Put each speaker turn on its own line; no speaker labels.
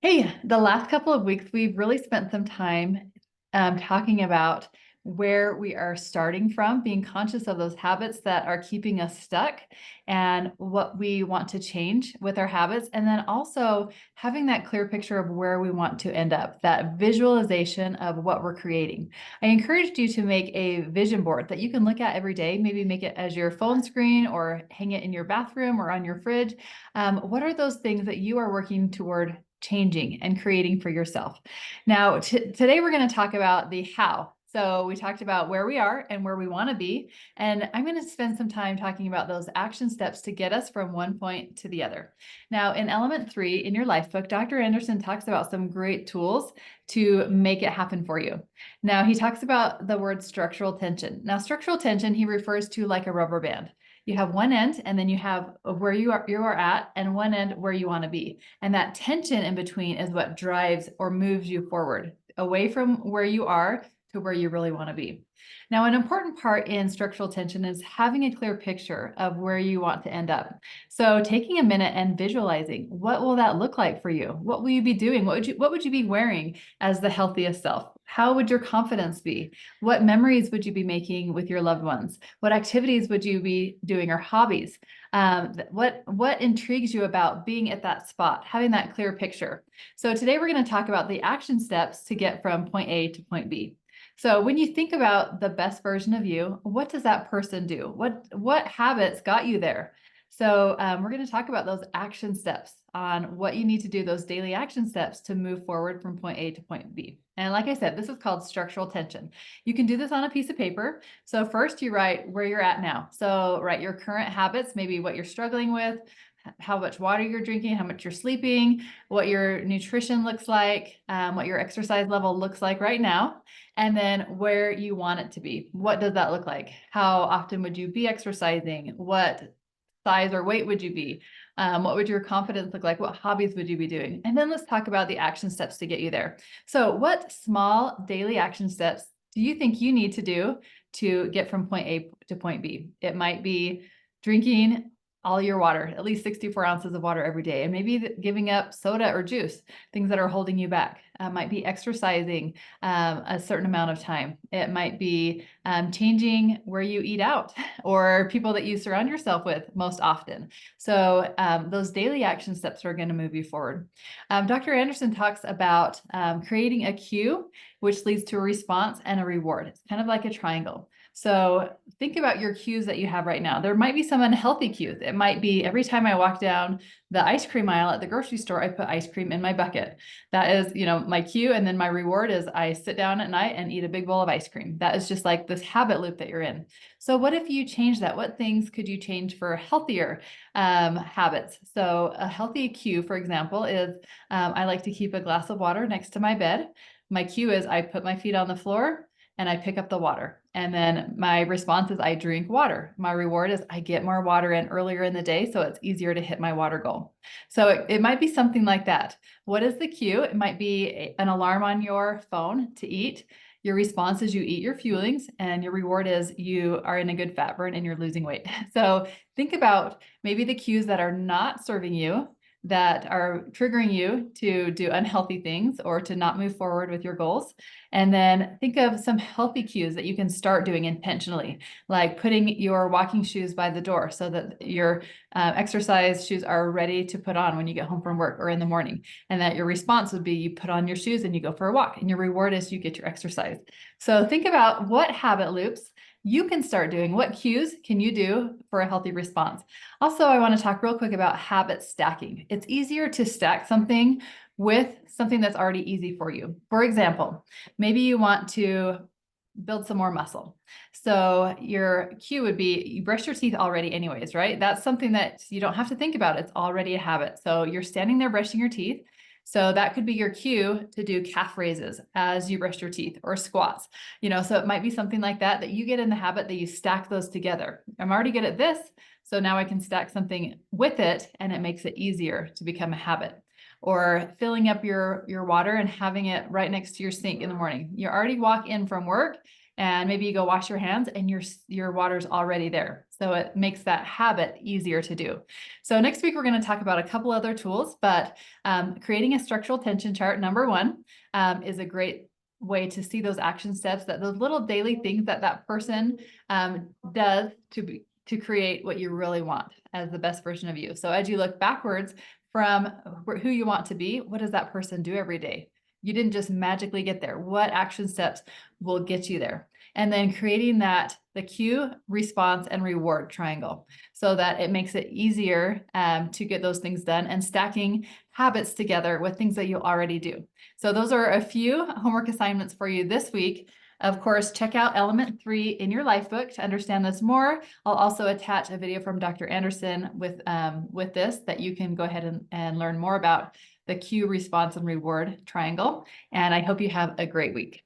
Hey, the last couple of weeks, we've really spent some time talking about where we are starting from, being conscious of those habits that are keeping us stuck and what we want to change with our habits. And then also having that clear picture of where we want to end up, that visualization of what we're creating. I encouraged you to make a vision board that you can look at every day, maybe make it as your phone screen or hang it in your bathroom or on your fridge. What are those things that you are working toward changing and creating for yourself? Now, today we're going to talk about the how. So we talked about where we are and where we want to be. And I'm going to spend some time talking about those action steps to get us from one point to the other. Now, in Element 3 in your life book, Dr. Anderson talks about some great tools to make it happen for you. Now, he talks about the word structural tension. Now, structural tension, he refers to like a rubber band. You have one end and then you have where you are at and one end where you want to be. And that tension in between is what drives or moves you forward away from where you are to where you really want to be. Now, an important part in structural tension is having a clear picture of where you want to end up. So taking a minute and visualizing, what will that look like for you? What will you be doing? What would you be wearing as the healthiest self? How would your confidence be? What memories would you be making with your loved ones? What activities would you be doing or hobbies? What intrigues you about being at that spot, having that clear picture? So today we're going to talk about the action steps to get from point A to point B. So when you think about the best version of you, what does that person do? What habits got you there? So we're going to talk about those action steps on what you need to do, those daily action steps to move forward from point A to point B. And like I said, this is called structural tension. You can do this on a piece of paper. So first you write where you're at now. So write your current habits, maybe what you're struggling with, how much water you're drinking, how much you're sleeping, what your nutrition looks like, what your exercise level looks like right now, and then where you want it to be. What does that look like? How often would you be exercising? What size or weight would you be? What would your confidence look like? What hobbies would you be doing? And then let's talk about the action steps to get you there. So what small daily action steps do you think you need to do to get from point A to point B? It might be drinking all your water, at least 64 ounces of water every day, and maybe giving up soda or juice, things that are holding you back. Might be exercising a certain amount of time. It might be changing where you eat out or people that you surround yourself with most often. So those daily action steps are going to move you forward. Dr. Anderson talks about creating a cue, which leads to a response and a reward. It's kind of like a triangle. So think about your cues that you have right now. There might be some unhealthy cues. It might be every time I walk down the ice cream aisle at the grocery store, I put ice cream in my bucket. That is, my cue. And then my reward is I sit down at night and eat a big bowl of ice cream. That is just like this habit loop that you're in. So what if you change that? What things could you change for healthier habits? So a healthy cue, for example, is I like to keep a glass of water next to my bed. My cue is I put my feet on the floor and I pick up the water. And then my response is I drink water. My reward is I get more water in earlier in the day, so it's easier to hit my water goal. So it might be something like that. What is the cue? It might be an alarm on your phone to eat. Your response is you eat your fuelings, and your reward is you are in a good fat burn and you're losing weight. So think about maybe the cues that are not serving you, that are triggering you to do unhealthy things or to not move forward with your goals. And then think of some healthy cues that you can start doing intentionally, like putting your walking shoes by the door so that your exercise shoes are ready to put on when you get home from work or in the morning. And that your response would be you put on your shoes and you go for a walk, and your reward is you get your exercise. So think about what habit loops you can start doing. What cues can you do for a healthy response? Also, I want to talk real quick about habit stacking. It's easier to stack something with something that's already easy for you. For example, maybe you want to build some more muscle. So your cue would be you brush your teeth already anyways, right? That's something that you don't have to think about. It's already a habit. So you're standing there brushing your teeth. So that could be your cue to do calf raises as you brush your teeth, or squats. So it might be something like that you get in the habit that you stack those together. I'm already good at this, so now I can stack something with it, and it makes it easier to become a habit. Or filling up your water and having it right next to your sink in the morning. You already walk in from work and maybe you go wash your hands and your water's already there. So it makes that habit easier to do. So next week, we're going to talk about a couple other tools, but creating a structural tension chart, number one, is a great way to see those action steps, that those little daily things that that person does to create what you really want as the best version of you. So as you look backwards from who you want to be, what does that person do every day? You didn't just magically get there. What action steps will get you there? And then creating the cue, response, and reward triangle, so that it makes it easier to get those things done, and stacking habits together with things that you already do. So those are a few homework assignments for you this week. Of course, check out Element 3 in your life book to understand this more. I'll also attach a video from Dr. Anderson with this, that you can go ahead and learn more about the cue, response, and reward triangle. And I hope you have a great week.